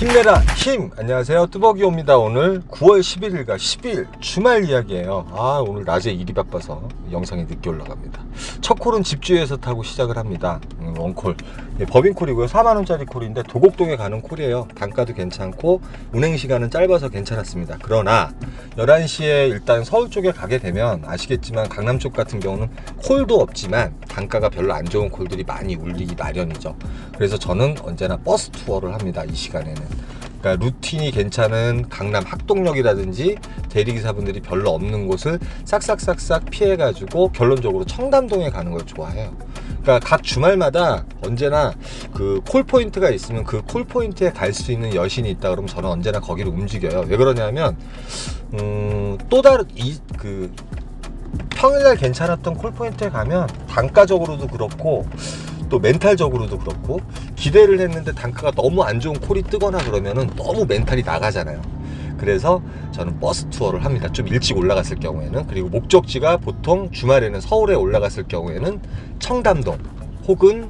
힘내라 힘! 안녕하세요, 뚜벅이옵니다. 오늘 9월 11일과 10일 주말 이야기예요. 오늘 낮에 일이 바빠서 영상이 늦게 올라갑니다. 첫 콜은 집주위에서 타고 시작을 합니다. 원콜, 법인콜이고요. 4만원짜리 콜인데 도곡동에 가는 콜이에요. 단가도 괜찮고 운행시간은 짧아서 괜찮았습니다. 그러나 11시에 일단 서울 쪽에 가게 되면 아시겠지만 강남 쪽 같은 경우는 콜도 없지만 단가가 별로 안 좋은 콜들이 많이 울리기 마련이죠. 그래서 저는 언제나 버스 투어를 합니다. 이 시간에는. 그러니까 루틴이 괜찮은 강남 학동역이라든지 대리기사분들이 별로 없는 곳을 싹싹싹싹 피해가지고 결론적으로 청담동에 가는 걸 좋아해요. 그러니까 각 주말마다 언제나 그 콜포인트가 있으면 그 콜포인트에 갈 수 있는 여신이 있다 그러면 저는 언제나 거기를 움직여요. 왜 그러냐면 또 다른 평일날 괜찮았던 콜포인트에 가면 단가적으로도 그렇고 또 멘탈적으로도 그렇고 기대를 했는데 단가가 너무 안 좋은 콜이 뜨거나 그러면은 너무 멘탈이 나가잖아요. 그래서 저는 버스 투어를 합니다. 좀 일찍 올라갔을 경우에는. 그리고 목적지가 보통 주말에는 서울에 올라갔을 경우에는 청담동 혹은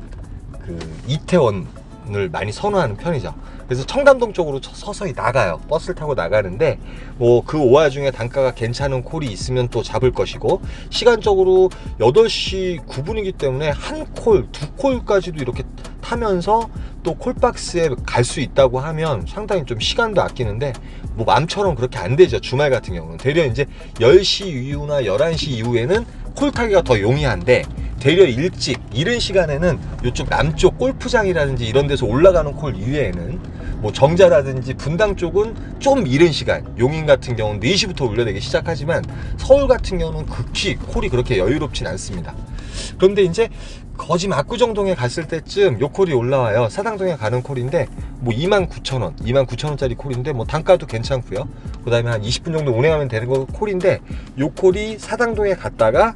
이태원을 많이 선호하는 편이죠. 그래서 청담동 쪽으로 서서히 나가요. 버스를 타고 나가는데 그 와중에 단가가 괜찮은 콜이 있으면 또 잡을 것이고, 시간적으로 8시 9분이기 때문에 한 콜, 두 콜까지도 이렇게 타면서 또 콜박스에 갈 수 있다고 하면 상당히 좀 시간도 아끼는데 맘처럼 그렇게 안 되죠. 주말 같은 경우는 되려 이제 10시 이후나 11시 이후에는 콜 타기가 더 용이한데, 되려 일찍 이른 시간에는 이쪽 남쪽 골프장이라든지 이런 데서 올라가는 콜 이외에는 정자라든지 분당 쪽은 좀 이른 시간, 용인 같은 경우는 4시부터 울려대기 시작하지만 서울 같은 경우는 극히 콜이 그렇게 여유롭진 않습니다. 그런데 이제 거짐 압구정동에 갔을 때쯤 요 콜이 올라와요. 사당동에 가는 콜인데 29,000원, 29,000원짜리 콜인데 단가도 괜찮고요. 그 다음에 한 20분 정도 운행하면 되는 거 콜인데, 요 콜이 사당동에 갔다가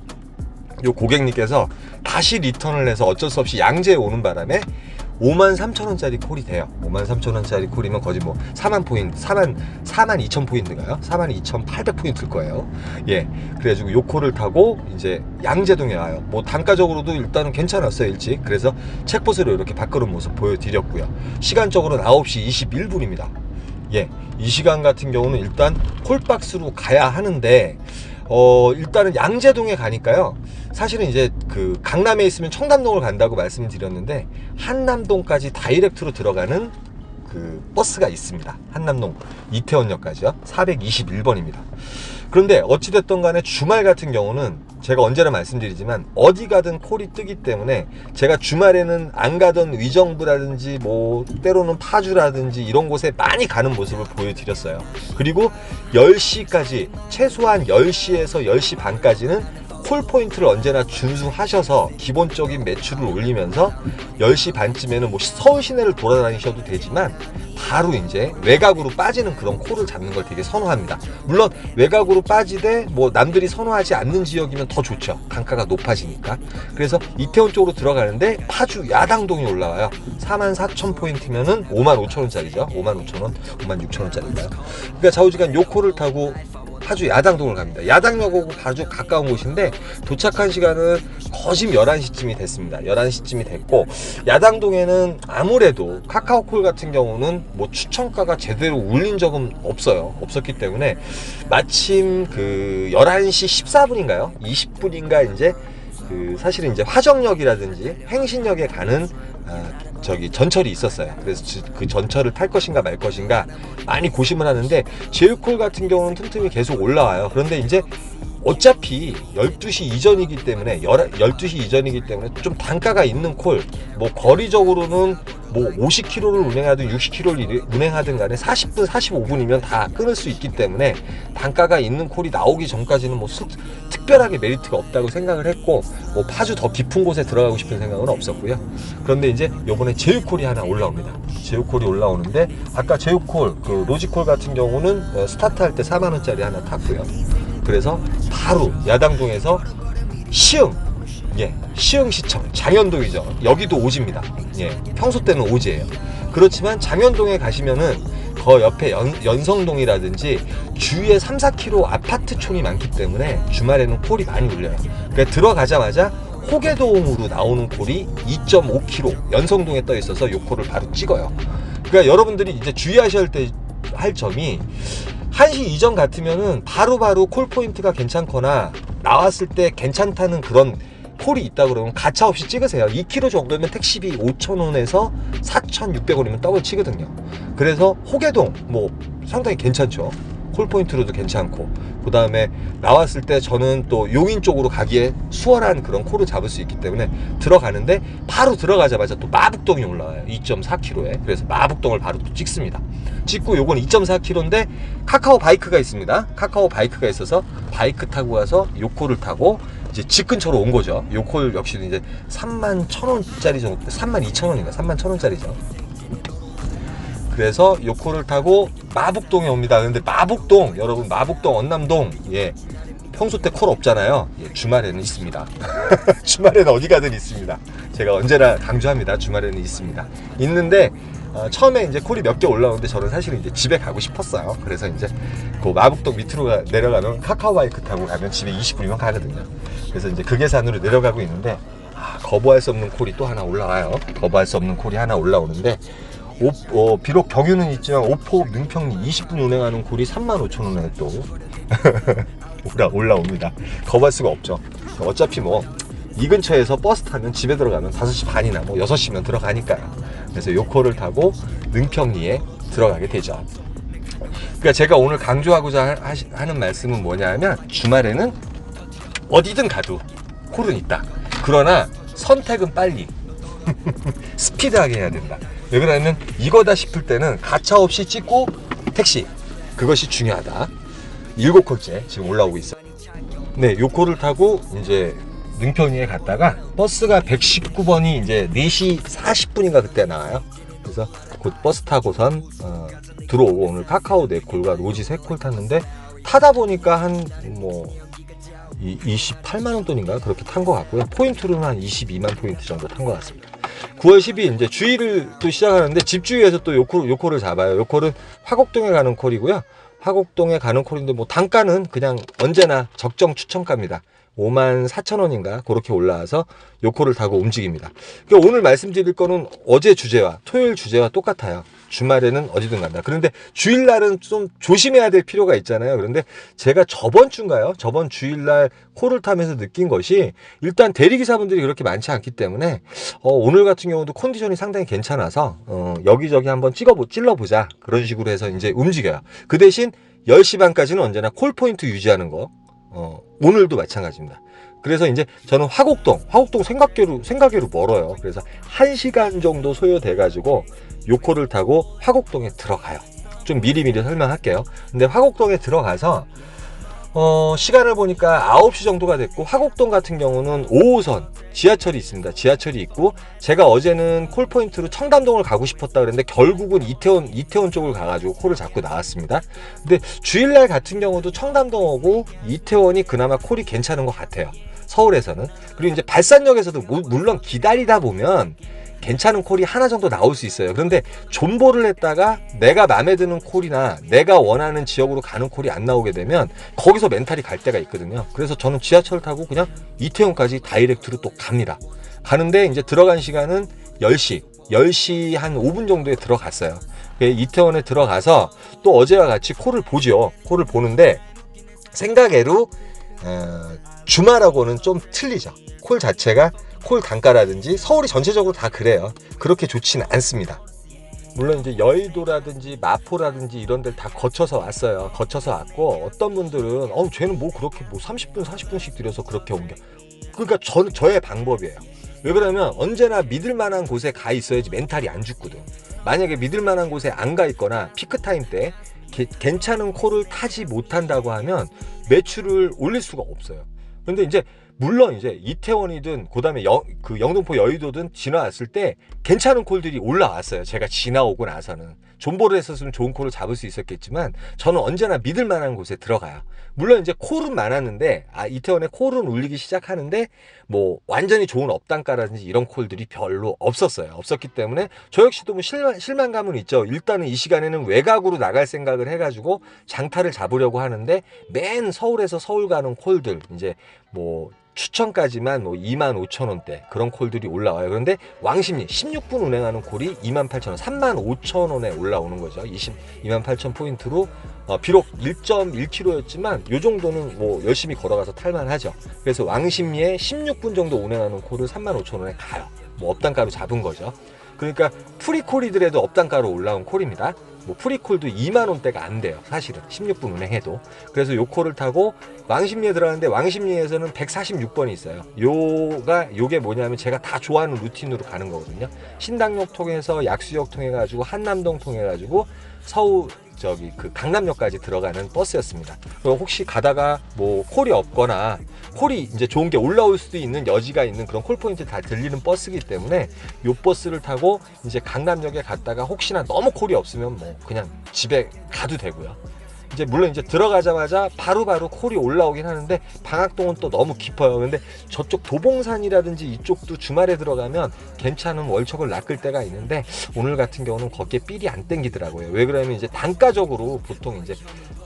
요 고객님께서 다시 리턴을 해서 어쩔 수 없이 양재에 오는 바람에 53,000원짜리 콜이 돼요. 53,000원짜리 콜이면 거의 4만 포인트, 42,000포인트인가요? 42,800포인트일 거예요. 예. 그래가지고 요 콜을 타고 이제 양재동에 와요. 단가적으로도 일단은 괜찮았어요, 일찍. 그래서 책보스로 이렇게 바꾸는 모습 보여드렸고요. 시간적으로는 9시 21분입니다. 예. 이 시간 같은 경우는 일단 콜박스로 가야 하는데, 일단은 양재동에 가니까요. 사실은 이제 강남에 있으면 청담동을 간다고 말씀을 드렸는데, 한남동까지 다이렉트로 들어가는 버스가 있습니다. 한남동 이태원역까지요. 421번입니다. 그런데 어찌됐든 간에 주말 같은 경우는 제가 언제나 말씀드리지만 어디 가든 콜이 뜨기 때문에 제가 주말에는 안 가던 의정부라든지 때로는 파주라든지 이런 곳에 많이 가는 모습을 보여드렸어요. 그리고 10시까지, 최소한 10시에서 10시 반까지는 콜포인트를 언제나 준수하셔서 기본적인 매출을 올리면서 10시 반쯤에는 서울 시내를 돌아다니셔도 되지만 바로 이제 외곽으로 빠지는 그런 콜을 잡는 걸 되게 선호합니다. 물론 외곽으로 빠지되 남들이 선호하지 않는 지역이면 더 좋죠. 단가가 높아지니까. 그래서 이태원 쪽으로 들어가는데 파주 야당동이 올라와요. 44,000포인트면은 55,000원짜리죠. 55,000원, 56,000원짜리인가요? 그러니까 좌우지간 요 콜을 타고 파주 야당동을 갑니다. 야당역하고 아주 가까운 곳인데 도착한 시간은 거짐 11시쯤이 됐습니다. 11시쯤이 됐고, 야당동에는 아무래도 카카오콜 같은 경우는 추천가가 제대로 울린 적은 없었기 때문에 마침 11시 14분인가요? 20분인가 이제 사실은 이제 화정역이라든지 행신역에 가는 전철이 있었어요. 그래서 그 전철을 탈 것인가 말 것인가 많이 고심을 하는데, 제휴콜 같은 경우는 틈틈이 계속 올라와요. 그런데 이제 어차피 12시 이전이기 때문에 12시 이전이기 때문에 좀 단가가 있는 콜, 거리적으로는 50km를 운행하든 60km를 운행하든 간에 40분, 45분이면 다 끊을 수 있기 때문에 단가가 있는 콜이 나오기 전까지는 특별하게 메리트가 없다고 생각을 했고, 파주 더 깊은 곳에 들어가고 싶은 생각은 없었고요. 그런데 이제 요번에 제휴콜이 하나 올라옵니다. 제휴콜이 올라오는데, 아까 제휴콜, 로지콜 같은 경우는 스타트할 때 4만원짜리 하나 탔고요. 그래서 바로 야당동에서 시흥시청, 장현동이죠. 여기도 오지입니다. 예, 평소 때는 오지예요. 그렇지만 장현동에 가시면은 그 옆에 연성동이라든지 주위에 3, 4km 아파트촌이 많기 때문에 주말에는 콜이 많이 울려요. 그러니까 들어가자마자 호계동으로 나오는 콜이 2.5km 연성동에 떠 있어서 요 콜을 바로 찍어요. 그러니까 여러분들이 이제 주의하셔야 할 점이 1시 이전 같으면은 바로바로 콜 포인트가 괜찮거나 나왔을 때 괜찮다는 그런 콜이 있다 그러면 가차 없이 찍으세요. 2km 정도면 택시비 5,000원에서 4,600원이면 더블 치거든요. 그래서 호계동 뭐 상당히 괜찮죠. 콜 포인트로도 괜찮고, 그 다음에 나왔을 때 저는 또 용인 쪽으로 가기에 수월한 그런 콜을 잡을 수 있기 때문에 들어가는데, 바로 들어가자마자 또 마북동이 올라와요. 2.4km에. 그래서 마북동을 바로 또 찍습니다. 찍고 요건 2.4km인데 카카오 바이크가 있습니다. 카카오 바이크가 있어서 바이크 타고 가서 요 콜을 타고 이제 집 근처로 온 거죠. 요 콜 역시도 이제 31,000원짜리 정도, 32,000원인가 31,000원짜리죠. 그래서 요 콜을 타고 마북동에 옵니다. 근데 마북동, 여러분, 마북동 언남동, 예, 평소 때 콜 없잖아요. 예, 주말에는 있습니다. 주말에는 어디 가든 있습니다. 제가 언제나 강조합니다. 주말에는 있습니다. 있는데 처음에 이제 콜이 몇 개 올라오는데 저는 사실은 이제 집에 가고 싶었어요. 그래서 이제 그 마북동 밑으로 내려가면 카카오바이크 타고 가면 집에 20분이면 가거든요. 그래서 이제 그 계산으로 내려가고 있는데, 거부할 수 없는 콜이 또 하나 올라와요. 거부할 수 없는 콜이 하나 올라오는데, 비록 경유는 있지만 오포 능평리 20분 운행하는 콜이 35,000원에 또 올라옵니다. 거부할 수가 없죠. 어차피 뭐 이 근처에서 버스 타면 집에 들어가면 5시 반이나 뭐 6시면 들어가니까요. 그래서 요 콜을 타고 능평리에 들어가게 되죠. 그러니까 제가 오늘 강조하고자 하는 말씀은 뭐냐면, 주말에는 어디든 가도 콜은 있다. 그러나 선택은 빨리 스피드하게 해야 된다. 왜 그러냐면 이거다 싶을 때는 가차없이 찍고 택시, 그것이 중요하다. 7콜째 지금 올라오고 있어요. 네, 요 콜을 타고 이제 능평리에 갔다가 버스가 119번이 이제 4시 40분인가 그때 나와요. 그래서 곧 버스 타고선 들어오고, 오늘 카카오 4콜과 로지 3콜 탔는데, 타다 보니까 한 뭐 28만원 돈인가 그렇게 탄 것 같고요. 포인트로는 한 22만 포인트 정도 탄 것 같습니다. 9월 10일 이제 주의를 또 시작하는데, 집주위에서 또 요 콜을 잡아요. 요 콜은 화곡동에 가는 콜이고요. 화곡동에 가는 콜인데 뭐 단가는 그냥 언제나 적정 추천가입니다. 54,000원인가 그렇게 올라와서 요 콜을 타고 움직입니다. 그러니까 오늘 말씀드릴 거는 어제 주제와 토요일 주제와 똑같아요. 주말에는 어디든 간다. 그런데 주일날은 좀 조심해야 될 필요가 있잖아요. 그런데 제가 저번 주일날 콜을 타면서 느낀 것이, 일단 대리기사분들이 그렇게 많지 않기 때문에 오늘 같은 경우도 컨디션이 상당히 괜찮아서 여기저기 한번 찔러보자, 그런 식으로 해서 이제 움직여요. 그 대신 10시 반까지는 언제나 콜포인트 유지하는 거, 오늘도 마찬가지입니다. 그래서 이제 저는 화곡동 생각외로 멀어요. 그래서 1시간 정도 소요돼 가지고 요 콜을 타고 화곡동에 들어가요. 좀 미리미리 설명할게요. 근데 화곡동에 들어가서 시간을 보니까 9시 정도가 됐고, 화곡동 같은 경우는 5호선 지하철이 있습니다. 지하철이 있고, 제가 어제는 콜포인트로 청담동을 가고 싶었다 그랬는데 결국은 이태원 쪽을 가가지고 콜을 잡고 나왔습니다. 근데 주일날 같은 경우도 청담동하고 이태원이 그나마 콜이 괜찮은 것 같아요, 서울에서는. 그리고 이제 발산역에서도 물론 기다리다 보면 괜찮은 콜이 하나 정도 나올 수 있어요. 그런데 존버를 했다가 내가 마음에 드는 콜이나 내가 원하는 지역으로 가는 콜이 안 나오게 되면 거기서 멘탈이 갈 때가 있거든요. 그래서 저는 지하철 타고 그냥 이태원까지 다이렉트로 또 갑니다. 가는데 이제 들어간 시간은 10시 한 5분 정도에 들어갔어요. 이태원에 들어가서 또 어제와 같이 콜을 보죠. 콜을 보는데 생각외로 주말하고는 좀 틀리죠. 콜 자체가, 콜 단가라든지 서울이 전체적으로 다 그래요. 그렇게 좋지는 않습니다. 물론 이제 여의도라든지 마포라든지 이런 데를 다 거쳐서 왔어요. 거쳐서 왔고, 어떤 분들은 쟤는 뭐 그렇게 뭐 30분 40분씩 들여서 그렇게 옮겨. 그러니까 저의 방법이에요. 왜 그러면 언제나 믿을 만한 곳에 가 있어야지 멘탈이 안 죽거든. 만약에 믿을 만한 곳에 안 가 있거나 피크타임 때 괜찮은 콜을 타지 못한다고 하면 매출을 올릴 수가 없어요. 근데 이제 물론 이제 이태원이든 그다음에 영등포 여의도든 지나왔을 때 괜찮은 콜들이 올라왔어요. 제가 지나오고 나서는 존버를 했었으면 좋은 콜을 잡을 수 있었겠지만, 저는 언제나 믿을 만한 곳에 들어가요. 물론 이제 콜은 많았는데, 이태원에 콜은 울리기 시작하는데 뭐 완전히 좋은 업단가라든지 이런 콜들이 별로 없었기 때문에 저 역시도 뭐 실망감은 있죠. 일단은 이 시간에는 외곽으로 나갈 생각을 해가지고 장타를 잡으려고 하는데, 맨 서울에서 서울 가는 콜들, 이제 뭐 추천까지만 뭐 25,000원대 그런 콜들이 올라와요. 그런데 왕십리 16분 운행하는 콜이 28,000원, 35,000원에 올라오는 거죠. 28,000포인트로 비록 1.1km였지만 요 정도는 뭐 열심히 걸어가서 탈만하죠. 그래서 왕십리에 16분 정도 운행하는 콜을 35,000원에 가요. 뭐 업단가로 잡은 거죠. 그러니까 프리콜이더라도 업단가로 올라온 콜입니다. 뭐 프리콜도 2만원대가 안 돼요. 사실은 16분 운행해도. 그래서 요 콜을 타고 왕십리에 들어가는데 왕십리에서는 146번이 있어요. 요게 뭐냐면 제가 다 좋아하는 루틴으로 가는 거거든요. 신당역 통해서 약수역 통해 가지고 한남동 통해 가지고 서울 그 강남역까지 들어가는 버스였습니다. 그럼 혹시 가다가 뭐 콜이 없거나 콜이 이제 좋은 게 올라올 수도 있는 여지가 있는 그런 콜 포인트 다 들리는 버스이기 때문에 요 버스를 타고 이제 강남역에 갔다가 혹시나 너무 콜이 없으면 뭐 그냥 집에 가도 되고요. 이제 물론 이제 들어가자마자 바로바로 콜이 올라오긴 하는데 방학동은 또 너무 깊어요. 근데 저쪽 도봉산이라든지 이쪽도 주말에 들어가면 괜찮은 월척을 낚을 때가 있는데 오늘 같은 경우는 거기에 삘이 안 땡기더라고요. 왜 그러냐면 이제 단가적으로 보통 이제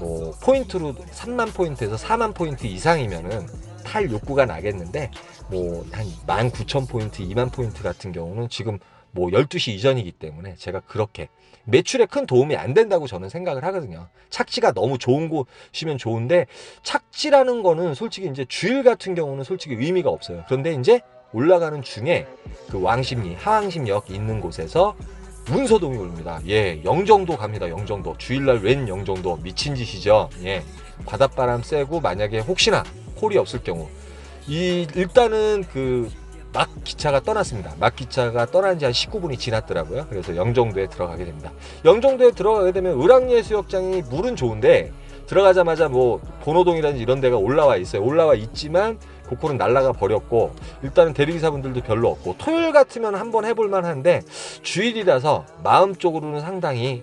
뭐 포인트로 3만 포인트에서 4만 포인트 이상이면은 탈 욕구가 나겠는데 뭐 한 19,000포인트, 2만 포인트 같은 경우는 지금 뭐 12시 이전이기 때문에 제가 그렇게 매출에 큰 도움이 안 된다고 저는 생각을 하거든요. 착지가 너무 좋은 곳이면 좋은데 착지라는 거는 솔직히 이제 주일 같은 경우는 솔직히 의미가 없어요. 그런데 이제 올라가는 중에 그 왕십리, 하왕십역 있는 곳에서 문서동이 옵니다. 예, 영종도 갑니다. 영종도. 주일날 웬 영종도 미친 짓이죠. 예, 바닷바람 쐬고 만약에 혹시나 콜이 없을 경우 일단은 막 기차가 떠났습니다. 막 기차가 떠난 지 한 19분이 지났더라고요. 그래서 영종도에 들어가게 됩니다. 영종도에 들어가게 되면 을왕예수욕장이 물은 좋은데 들어가자마자 뭐 본호동이라든지 이런 데가 올라와 있어요. 올라와 있지만 그코는 날라가 버렸고 일단은 대리기사분들도 별로 없고 토요일 같으면 한번 해볼 만한데 주일이라서 마음적으로는 상당히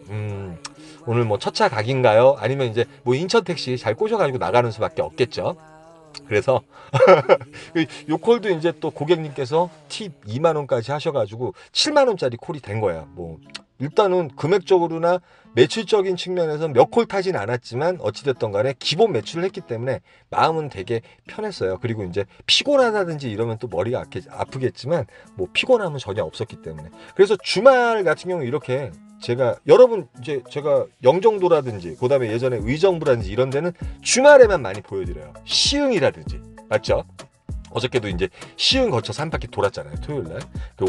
오늘 뭐 첫차 각인가요? 아니면 이제 뭐 인천 택시 잘 꼬셔가지고 나가는 수밖에 없겠죠. 그래서 요 콜도 이제 또 고객님께서 팁 2만원까지 하셔가지고 7만원짜리 콜이 된 거야. 뭐 일단은 금액적으로나 매출적인 측면에서 몇 콜 타진 않았지만 어찌됐던 간에 기본 매출을 했기 때문에 마음은 되게 편했어요. 그리고 이제 피곤하다든지 이러면 또 머리가 아프겠지만 뭐 피곤함은 전혀 없었기 때문에. 그래서 주말 같은 경우 이렇게 여러분 이제 제가 영종도라든지 그다음에 예전에 의정부라든지 이런 데는 주말에만 많이 보여드려요. 시흥이라든지 맞죠? 어저께도 이제 시흥 거쳐서 한 바퀴 돌았잖아요. 토요일날.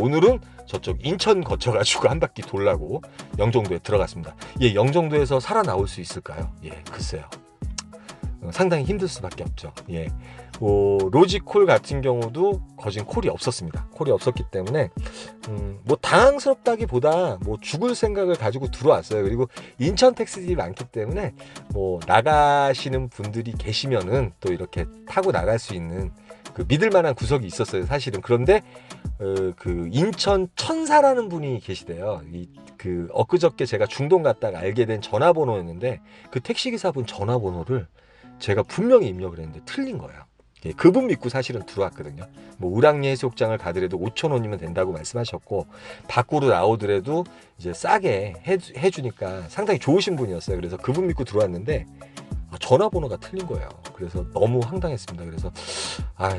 오늘은 저쪽 인천 거쳐가지고 한 바퀴 돌라고 영종도에 들어갔습니다. 예, 영종도에서 살아나올 수 있을까요? 예, 글쎄요. 상당히 힘들 수밖에 없죠. 예. 로지콜 같은 경우도 거진 콜이 없었습니다. 콜이 없었기 때문에 뭐 당황스럽다기보다 뭐 죽을 생각을 가지고 들어왔어요. 그리고 인천 택시들이 많기 때문에 뭐 나가시는 분들이 계시면은 또 이렇게 타고 나갈 수 있는 믿을 만한 구석이 있었어요. 사실은. 그런데 인천 천사라는 분이 계시대요. 엊그저께 제가 중동 갔다가 알게 된 전화번호였는데 그 택시기사분 전화번호를 제가 분명히 입력을 했는데 틀린 거예요. 예, 그분 믿고 사실은 들어왔거든요. 뭐 을왕리 해수욕장을 가더라도 5,000원이면 된다고 말씀하셨고 밖으로 나오더라도 이제 싸게 해주니까 상당히 좋으신 분이었어요. 그래서 그분 믿고 들어왔는데 전화번호가 틀린 거예요. 그래서 너무 황당했습니다. 그래서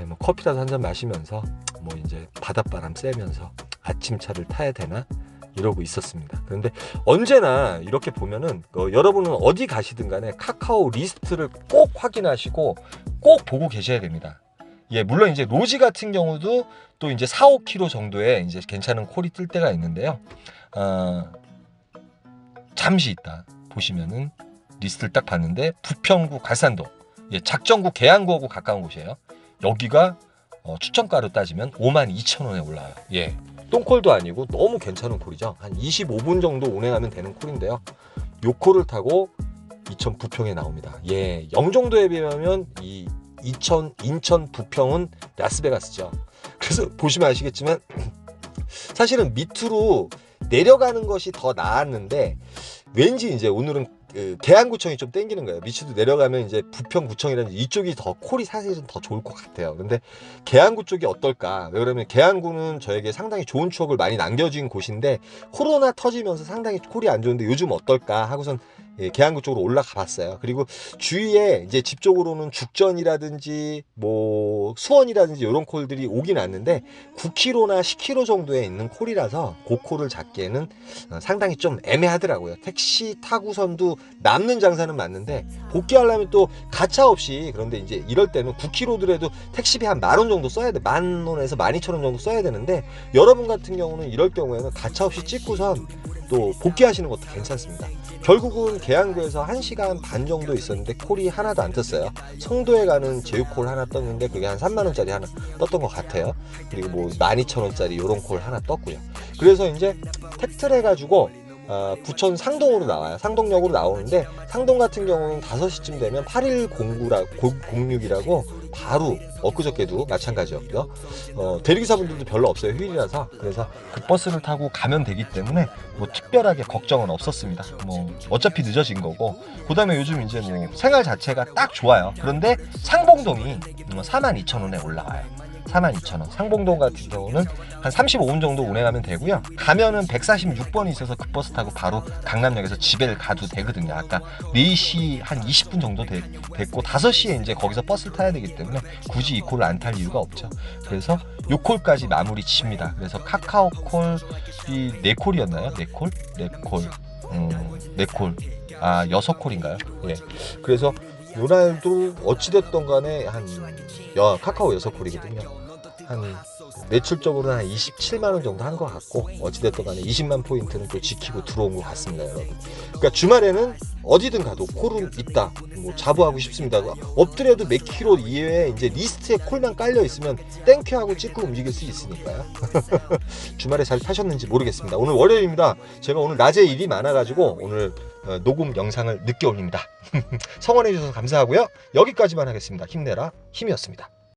뭐 커피라도 한 잔 마시면서 뭐 이제 바닷바람 쐬면서 아침차를 타야 되나 이러고 있었습니다. 그런데 언제나 이렇게 보면은 여러분은 어디 가시든 간에 카카오 리스트를 꼭 확인하시고 꼭 보고 계셔야 됩니다. 예, 물론 이제 로지 같은 경우도 또 이제 4, 5km 정도에 이제 괜찮은 콜이 뜰 때가 있는데요. 잠시 있다 보시면은 리스트를 딱 봤는데 부평구 갈산도, 예, 작정구 계양구하고 가까운 곳이에요. 여기가 추천가로 따지면 52,000원에 올라와요. 예. 똥콜도 아니고 너무 괜찮은 콜이죠. 한 25분 정도 운행하면 되는 콜인데요. 요 콜을 타고 인천 부평에 나옵니다. 예, 영종도에 비하면 인천 부평은 라스베가스죠. 그래서 보시면 아시겠지만 사실은 밑으로 내려가는 것이 더 나았는데 왠지 이제 오늘은 계양구청이 좀 땡기는 거예요. 밑으로 내려가면 이제 부평구청이라는 이쪽이 더 콜이 사실은 더 좋을 것 같아요. 근데 계양구 쪽이 어떨까? 왜 그러면 계양구는 저에게 상당히 좋은 추억을 많이 남겨준 곳인데 코로나 터지면서 상당히 콜이 안 좋은데 요즘 어떨까 하고선 예, 계양구 쪽으로 올라가 봤어요. 그리고 주위에 이제 집 쪽으로는 죽전이라든지 뭐 수원이라든지 이런 콜들이 오긴 왔는데 9kg나 10kg 정도에 있는 콜이라서 그 콜을 잡기에는 상당히 좀 애매하더라고요. 택시 타구선도 남는 장사는 맞는데 복귀하려면 또 가차 없이, 그런데 이제 이럴 때는 9kg더라도 택시비 한 10,000원 정도 써야 돼. 10,000원에서 12,000원 정도 써야 되는데, 여러분 같은 경우는 이럴 경우에는 가차 없이 찍고선 또 복귀하시는 것도 괜찮습니다. 결국은 계양구에서 1시간 반 정도 있었는데 콜이 하나도 안 떴어요. 성도에 가는 제휴콜 하나 떴는데 그게 한 30,000원짜리 하나 떴던 것 같아요. 그리고 뭐 12,000원짜리 요런 콜 하나 떴고요. 그래서 이제 택트를 해가지고 부천 상동으로 나와요. 상동역으로 나오는데, 상동 같은 경우는 5시쯤 되면 8106이라고 바로 엊그저께도 마찬가지였고요. 대리기사분들도 별로 없어요. 휴일이라서. 그래서 그 버스를 타고 가면 되기 때문에 뭐 특별하게 걱정은 없었습니다. 뭐 어차피 늦어진 거고, 그 다음에 요즘 이제 뭐 생활 자체가 딱 좋아요. 그런데 상봉동이 42,000원에 올라와요. 42,000원. 상봉동 같은 경우는 한 35분 정도 운행하면 되고요. 가면은 146번이 있어서 그 버스 타고 바로 강남역에서 집에 가도 되거든요. 아까 4시 한 20분 정도 됐고 5시에 이제 거기서 버스를 타야 되기 때문에 굳이 이 콜을 안 탈 이유가 없죠. 그래서 요 콜까지 마무리 칩니다. 그래서 카카오콜이 4콜이었나요? 4콜? 4콜. 4콜. 아, 6콜인가요? 예. 그래서 요날도 어찌됐던 간에 카카오 6콜이거든요. 한 매출적으로는 한 27만원 정도 한 것 같고, 어찌됐든 간에 20만 포인트는 또 지키고 들어온 것 같습니다, 여러분. 그러니까 주말에는 어디든 가도 콜은 있다, 뭐 자부하고 싶습니다. 없더라도 몇 킬로 이외에 이제 리스트에 콜만 깔려 있으면 땡큐하고 찍고 움직일 수 있으니까요. 주말에 잘 타셨는지 모르겠습니다. 오늘 월요일입니다. 제가 오늘 낮에 일이 많아가지고 오늘 녹음 영상을 늦게 올립니다. 성원해 주셔서 감사하고요. 여기까지만 하겠습니다. 힘내라 힘이었습니다.